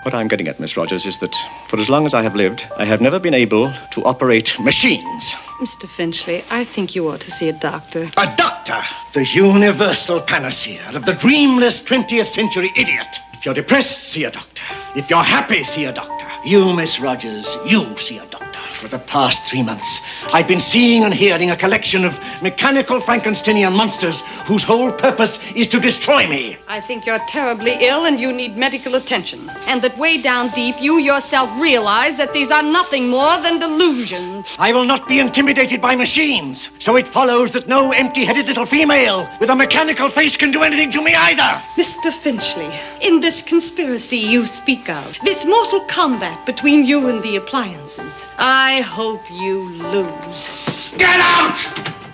What I'm getting at, Miss Rogers, is that for as long as I have lived, I have never been able to operate machines. Mr. Finchley, I think you ought to see a doctor. A doctor! The universal panacea of the dreamless 20th century idiot. If you're depressed, see a doctor. If you're happy, see a doctor. You, Miss Rogers, you see a doctor. For the past 3 months, I've been seeing and hearing a collection of mechanical Frankensteinian monsters whose whole purpose is to destroy me. I think you're terribly ill and you need medical attention. And that way down deep, you yourself realize that these are nothing more than delusions. I will not be intimidated by machines. So it follows that no empty-headed little female with a mechanical face can do anything to me either. Mr. Finchley, in this conspiracy you speak of, this mortal combat between you and the appliances, I hope you lose. Get out!